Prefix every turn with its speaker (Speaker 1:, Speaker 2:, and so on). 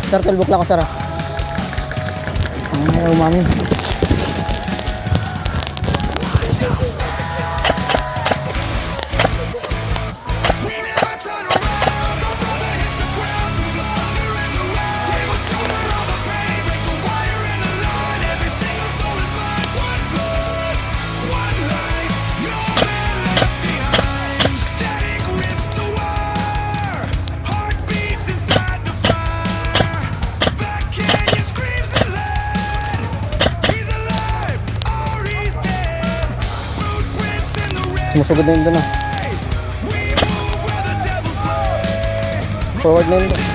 Speaker 1: Sir, 12 o'clock ako, sir. Ay, umami. Sumusugod na yun doon, ah. Forward na yun doon.